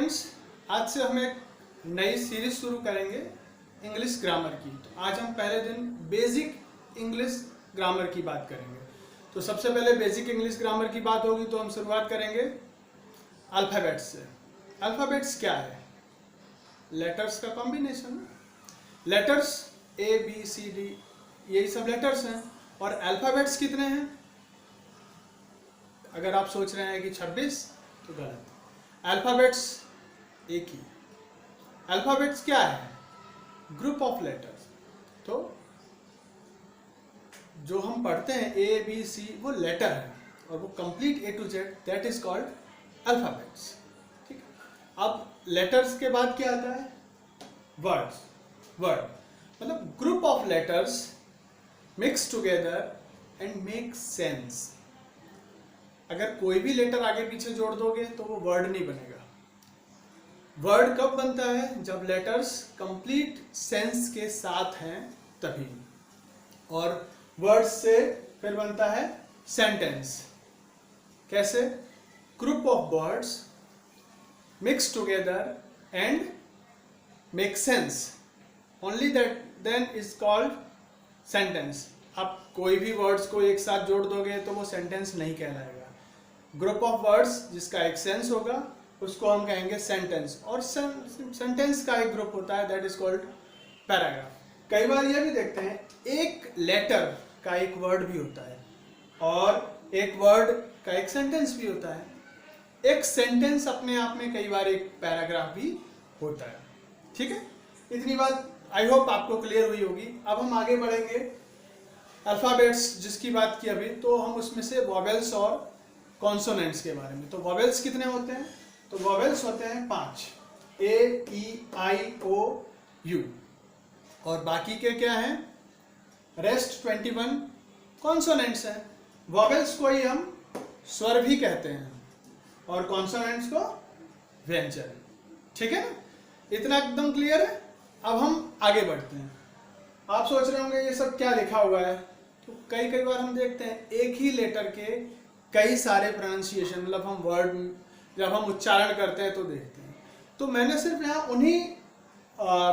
Students, आज से हम एक नई सीरीज शुरू करेंगे इंग्लिश ग्रामर की। तो आज हम पहले दिन बेसिक इंग्लिश ग्रामर की बात करेंगे। तो सबसे पहले बेसिक इंग्लिश ग्रामर की बात होगी तो हम शुरुआत करेंगे अल्फ़ाबेट्स से। अल्फ़ाबेट्स क्या है? लेटर्स का combination. Letters A B C D यही सब लेटर्स हैं। और अल्फ़ाबेट्स कितने हैं? अगर आप सोच रहे हैं कि 26 तो गलत। अल्फ़ाबेट्स एक ही। अल्फ़ाबेट्स क्या है? Group of letters. तो जो हम पढ़ते हैं ए बी सी वो लेटर है और वो complete A to Z that is called alphabets. ठीक है। अब लेटर्स के बाद क्या आता है? वर्ड्स। वर्ड मतलब group of letters mix together and make sense. अगर कोई भी लेटर आगे पीछे जोड़ दोगे तो वो वर्ड नहीं बनेगा। वर्ड कब बनता है? जब लेटर्स कंप्लीट सेंस के साथ हैं तभी। और वर्ड्स से फिर बनता है सेंटेंस। कैसे? Group of words mix together and make sense, only that then is called sentence. आप कोई भी वर्ड्स को एक साथ जोड़ दोगे तो वो सेंटेंस नहीं कहलाएगा। ग्रुप ऑफ वर्ड्स जिसका एक सेंस होगा उसको हम कहेंगे सेंटेंस। और सेंटेंस का एक ग्रुप होता है दैट इज कॉल्ड पैराग्राफ। कई बार ये भी देखते हैं एक लेटर का एक वर्ड भी होता है और एक वर्ड का एक सेंटेंस भी होता है। एक सेंटेंस अपने आप में कई बार एक पैराग्राफ भी होता है। ठीक है, इतनी बात आई होप आपको क्लियर हुई होगी। अब हम आगे बढ़ेंगे अल्फ़ाबेट्स जिसकी बात की अभी, तो हम उसमें से वॉवेल्स और कॉन्सोनेंट्स के बारे में। तो वॉवेल्स कितने होते हैं? तो वॉवेल्स होते हैं 5, ए ई आई ओ यू। और बाकी के क्या हैं? रेस्ट 21 कॉन्सोनेंट्स हैं। वॉवेल्स को ही हम स्वर भी कहते हैं और कॉन्सोनेंट्स को व्यंजन। ठीक है ना? इतना एकदम क्लियर है। अब हम आगे बढ़ते हैं। आप सोच रहे होंगे ये सब क्या लिखा हुआ है। तो कई बार हम देखते हैं एक ही लेटर के कई सारे प्रोनाउंसिएशन, मतलब हम वर्ड जब हम उच्चारण करते हैं तो देखते हैं। तो मैंने सिर्फ यहाँ उन्हीं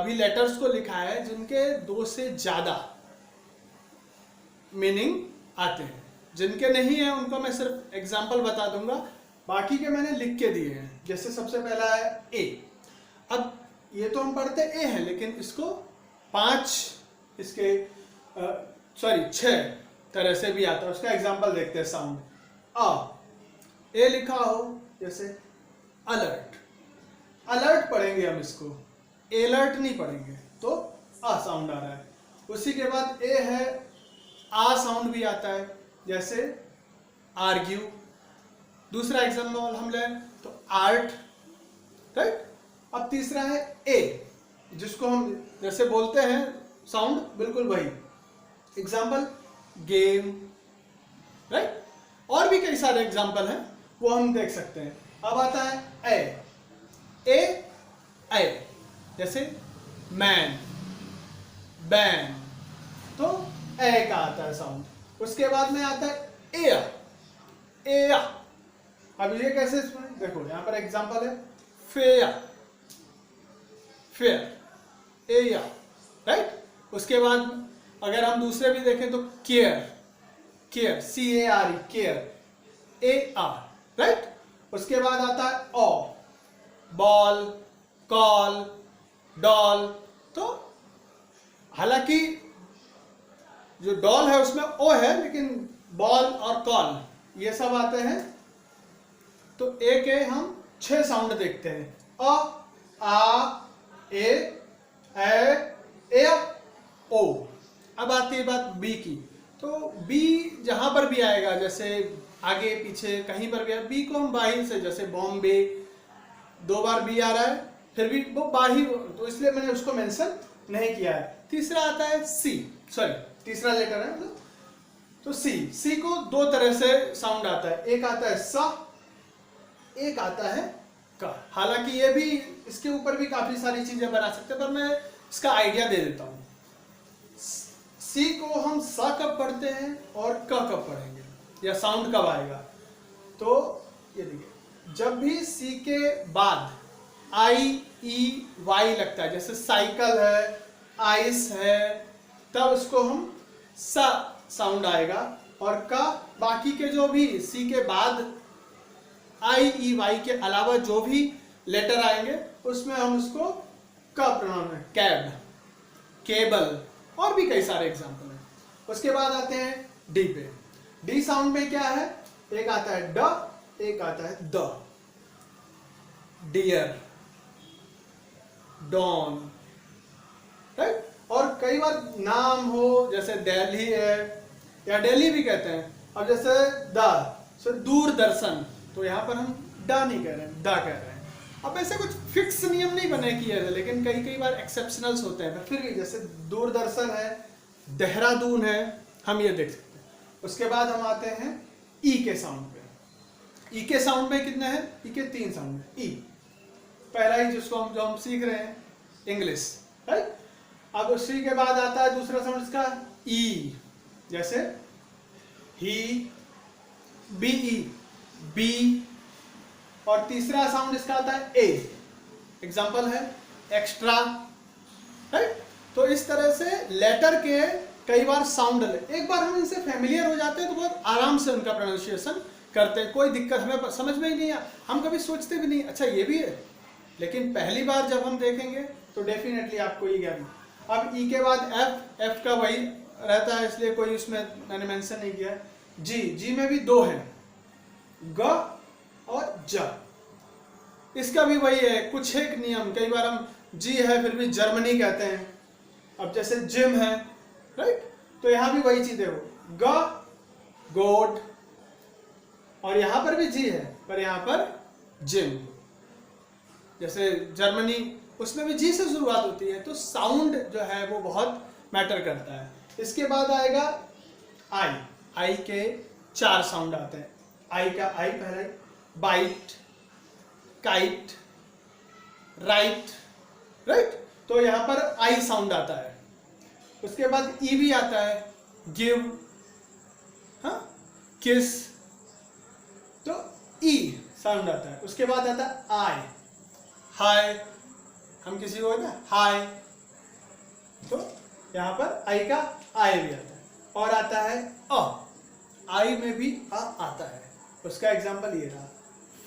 भी लेटर्स को लिखा है जिनके 2 से ज़्यादा मीनिंग आते हैं। जिनके नहीं है उनको मैं सिर्फ एग्जाम्पल बता दूंगा, बाकी के मैंने लिख के दिए हैं। जैसे सबसे पहला है ए। अब ये तो हम पढ़ते ए है, लेकिन इसको 6 तरह से भी आता है। उसका एग्जाम्पल देखते हैं। साउंड आ, ए लिखा हो जैसे अलर्ट। अलर्ट पढ़ेंगे हम इसको, एलर्ट नहीं पढ़ेंगे। तो आ साउंड आ रहा है। उसी के बाद ए है, आ साउंड भी आता है जैसे आर्ग्यू। दूसरा एग्जाम्पल हम लें तो आर्ट, राइट। अब तीसरा है ए, जिसको हम जैसे बोलते हैं साउंड बिल्कुल वही। Example game, right. और भी कई सारे एग्जाम्पल हैं वो हम देख सकते हैं। अब आता है ए जैसे मैन, बैन, तो ए का आता है साउंड। उसके बाद में आता है एया। अब ये कैसे सुने? देखो यहां पर एग्जाम्पल है फेयर, एया, राइट। उसके बाद अगर हम दूसरे भी देखें तो care, CARE, care, AR, right. उसके बाद आता है ऑ, बॉल, कॉल, डॉल। तो हालांकि जो डॉल है उसमें ओ है, लेकिन बॉल और कॉल ये सब आते हैं। तो ए के हम 6 साउंड देखते हैं। अ, आ, ए ओ। अब आती है बात बी की। तो बी जहां पर भी आएगा, जैसे आगे पीछे कहीं पर भी, बी को हम बाहिर से, जैसे बॉम्बे 2 बार बी आ रहा है, फिर भी वो बाहिर, तो इसलिए मैंने उसको मेंशन नहीं किया है। तीसरा आता है सी, तीसरा लेटर है मतलब। तो सी को 2 तरह से साउंड आता है। एक आता है सा, एक आता है का। हालांकि ये भी, इसके ऊपर भी काफी सारी चीजें बना सकते हैं, पर मैं इसका आइडिया दे देता हूं। सी को हम सा कब पढ़ते हैं और क कब पढ़ेंगे, या साउंड कब आएगा। तो ये देखिए, जब भी सी के बाद IEY लगता है, जैसे साइकिल है, आइस है, तब उसको हम सा साउंड आएगा। और का बाकी के जो भी सी के बाद IEY के अलावा जो भी लेटर आएंगे उसमें हम उसको का प्रोनाउन है, कैब, केबल, और भी कई सारे एग्जाम्पल हैं। उसके बाद आते हैं डी पे। डी साउंड में क्या है, एक आता है ड, एक आता है द। Dear, don, right. और कई बार नाम हो, जैसे दिल्ली है या दिल्ली भी कहते हैं। अब जैसे द दूरदर्शन, तो यहाँ पर हम ड नहीं कह रहे हैं, द कह रहे हैं। अब ऐसे कुछ फिक्स नियम नहीं बने किए थे, लेकिन कई बार एक्सेप्शनल्स होते हैं, फिर भी जैसे दूरदर्शन है, देहरादून है, हम ये देख सकते हैं। उसके बाद हम आते हैं ई के साउंड पे। ई के साउंड में कितने हैं, ई के 3 साउंड है। ई पहला ही जिसको हम सीख रहे हैं, इंग्लिश, राइट। अब उसी के बाद आता है दूसरा साउंड इसका ई, जैसे ही, बीई, बी, और तीसरा साउंड इसका आता है ए, एग्जाम्पल है एक्स्ट्रा, राइट। तो इस तरह से लेटर के कई बार साउंड, एक बार हम इनसे फैमिलियर हो जाते हैं तो बहुत आराम से उनका प्रोनाउंसिएशन करते हैं, कोई दिक्कत हमें समझ में ही नहीं है, हम कभी सोचते भी नहीं अच्छा ये भी है, लेकिन पहली बार जब हम देखेंगे तो डेफिनेटली आपको ये ज्ञान। अब ई के बाद एफ, एफ का वही रहता है, इसलिए कोई उसमें मैंने मेंशन नहीं किया। जी, जी में भी 2 हैं, ग और ज। इसका भी वही है, कुछ एक नियम, कई बार हम जी है फिर भी जर्मनी कहते हैं। अब जैसे जिम है, राइट, तो यहां भी वही चीज है, ग गोड, और यहां पर भी जी है पर यहां पर जिम। जैसे जर्मनी, उसमें भी जी से शुरुआत होती है, तो साउंड जो है वो बहुत मैटर करता है। इसके बाद आएगा आई। आई के 4 साउंड आते हैं। आई का आई पहले, बाइट, काइट, राइट, राइट, तो यहां पर आई साउंड आता है। उसके बाद ई भी आता है, गिव, हाँ, किस, तो ई साउंड आता है। उसके बाद आता है आई, हाय, हम किसी को ना हाय, तो यहां पर आई का आई भी आता है। और आता है अ, आई में भी अ आता है, उसका एग्जांपल ये रहा,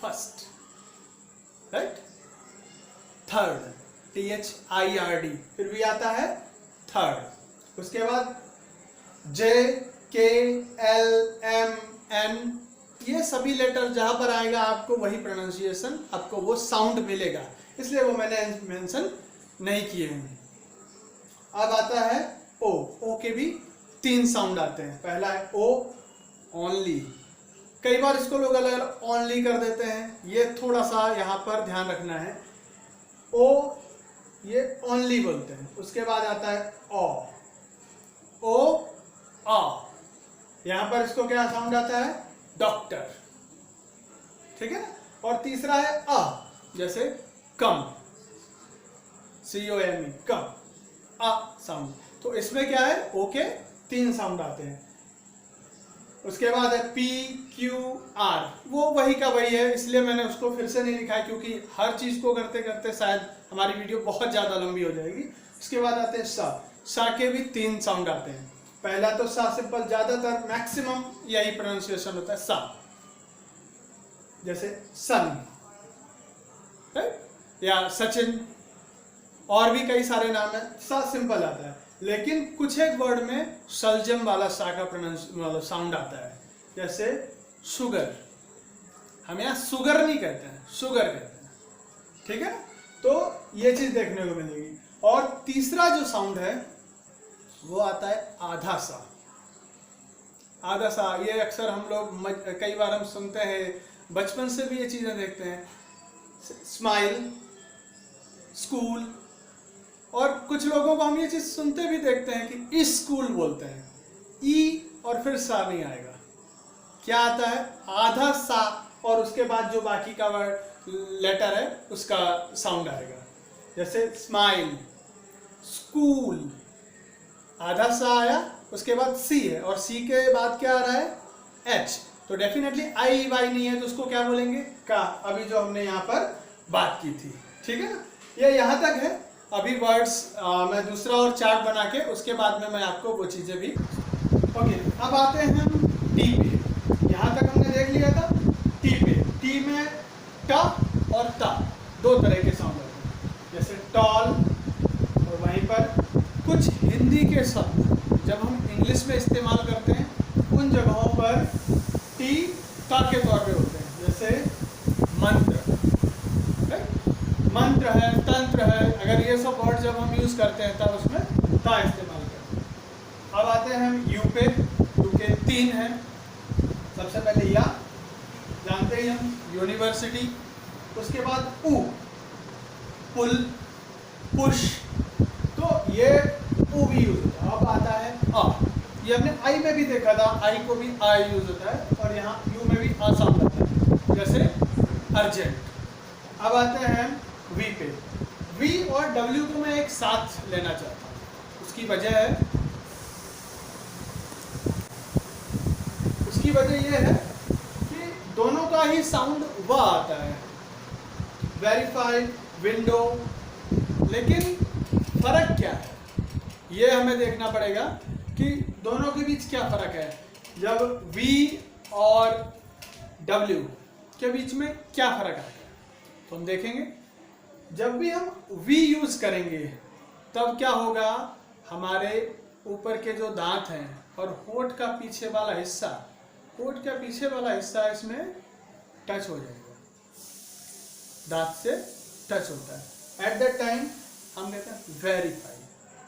फर्स्ट, राइट, थर्ड, THIRD, फिर भी आता है थर्ड। उसके बाद J, K, L, M, N, ये सभी लेटर जहां पर आएगा आपको वही प्रोनाउंसिएशन, आपको वो साउंड मिलेगा, इसलिए वो मैंने मेंशन नहीं किए हैं। अब आता है ओ। ओ के भी 3 साउंड आते हैं। पहला है ओ, ओनली, कई बार इसको लोग अलग ओनली कर देते हैं, ये थोड़ा सा यहाँ पर ध्यान रखना है। ओ ये ओनली बोलते हैं। उसके बाद आता है ओ, आ, यहाँ पर इसको क्या साउंड आता है, डॉक्टर, ठीक है ना। और तीसरा है अ, जैसे कम, COME, कम, अ साउंड। तो इसमें क्या है, ओ के 3 साउंड आते हैं। उसके बाद है PQR, वो वही का वही है, इसलिए मैंने उसको फिर से नहीं लिखा है, क्योंकि हर चीज को करते करते शायद हमारी वीडियो बहुत ज्यादा लंबी हो जाएगी। उसके बाद आते हैं सा के भी 3 साउंड आते हैं। पहला तो सा सिंपल, ज्यादातर मैक्सिमम यही प्रोनाउंसिएशन होता है, सा, जैसे सन, या सचिन, और भी कई सारे नाम है, सा सिंपल आता है। लेकिन कुछ एक वर्ड में सलजम वाला सा का साउंड आता है, जैसे शुगर, हम यहाँ सुगर नहीं कहते हैं, शुगर कहते हैं, ठीक है। तो ये चीज देखने को मिलेगी। और तीसरा जो साउंड है वो आता है आधा सा। आधा सा ये अक्सर हम लोग कई बार हम सुनते हैं, बचपन से भी ये चीजें देखते हैं, स्माइल, स्कूल, और कुछ लोगों को हम ये चीज सुनते भी देखते हैं कि स्कूल बोलते हैं, ई और फिर सा नहीं आएगा, क्या आता है, आधा सा, और उसके बाद जो बाकी का वर्ड लेटर है उसका साउंड आएगा, जैसे स्माइल, स्कूल, आधा सा आया, उसके बाद सी है, और सी के बाद क्या आ रहा है, एच, तो डेफिनेटली आई वाई नहीं है, तो उसको क्या बोलेंगे, का, अभी जो हमने यहाँ पर बात की थी। ठीक है ना, ये यहाँ तक है। अभी वर्ड्स मैं दूसरा और चार्ट बना के उसके बाद में मैं आपको वो चीज़ें भी ओके। अब आते हैं हम टी पे। यहाँ तक हमने देख लिया था टी पे। टी में ट और ता दो तरह के साउंड होते हैं, जैसे टॉल, और वहीं पर कुछ हिंदी के शब्द जब हम इंग्लिश में इस्तेमाल करते हैं उन जगहों पर टी ता के तौर पे होते हैं, जैसे मंत्र, मंत्र है, तंत्र है। अगर ये सब वर्ड जब हम यूज़ करते हैं तब उसमें ता इस्तेमाल करते हैं। अब आते हैं हम यू पे। यू के 3 हैं। सबसे पहले या, जानते ही हम, यूनिवर्सिटी। उसके बाद ऊ, पुल, पुश, तो ये ऊ भी यूज होता है। अब आता है आ, ये हमने आई में भी देखा था, आई को भी आ यूज होता है, और यहाँ यू में भी आ साउंड आता है, जैसे अर्जेंट। अब आते हैं वी पे। वी और डब्ल्यू को मैं एक साथ लेना चाहता हूँ। उसकी वजह ये है कि दोनों का ही साउंड व आता है, वेरीफाई, विंडो। लेकिन फर्क क्या है, ये हमें देखना पड़ेगा कि दोनों के बीच क्या फर्क है। जब V और W के बीच में क्या फर्क आता है तो हम देखेंगे। जब भी हम V यूज करेंगे तब क्या होगा, हमारे ऊपर के जो दांत हैं और होठ का पीछे वाला हिस्सा इसमें टच हो जाएगा, दांत से टच होता है। एट दैट टाइम हम कहते हैं वेरीफाई।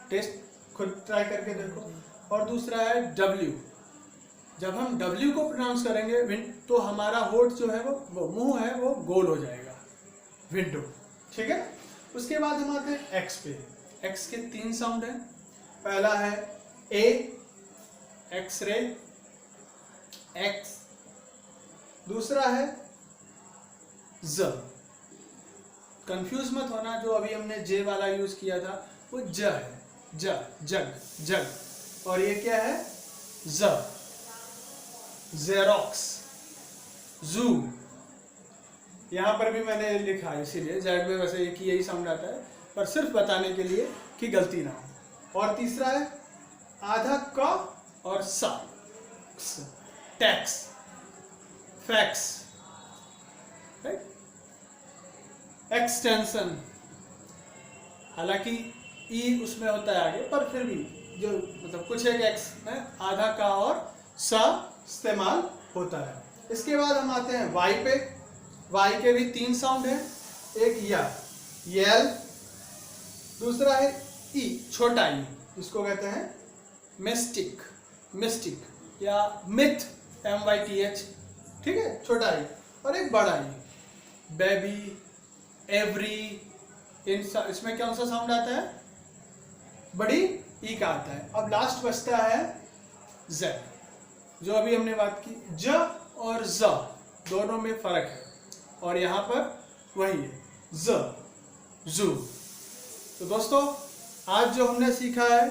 टेस्ट खुद ट्राई करके देखो। और दूसरा है W। जब हम W को प्रोनाउंस करेंगे तो हमारा होठ जो है वो मुंह है वो गोल हो जाएगा, विंडो। ठीक है। उसके बाद हम आते हैं X पे। X के 3 साउंड हैं। पहला है A, एक्सरे, X। दूसरा है Z। कंफ्यूज मत होना, जो अभी हमने जे वाला यूज किया था वो ज है, जग। और ये क्या है, ज, जेरोक्स, जू। यहां पर भी मैंने लिखा है, इसीलिए जेड में वैसे एक ही यही साउंड आता है, पर सिर्फ बताने के लिए कि गलती ना हो। और तीसरा है आधा क और सा, टैक्स, फैक्स, राइट। एक्सटेंशन, हालांकि ई उसमें होता है आगे, पर फिर भी जो मतलब कुछ एक एक्स में आधा का और सा इस्तेमाल होता है। इसके बाद हम आते हैं वाई पे। वाई के भी 3 साउंड हैं। एक या, यल। दूसरा है ई, छोटा ई, इसको कहते हैं मिस्टिक या मिथ, MYTH। ठीक है, छोटा ई। और एक बड़ा ई, बेबी, एवरी। इसमें कौन सा साउंड आता है, बड़ी ई का आता है। अब लास्ट बचता है Z, जो अभी हमने बात की। ज और ज दोनों में फर्क है, और यहाँ पर वही है, ज, जू। तो दोस्तों आज जो हमने सीखा है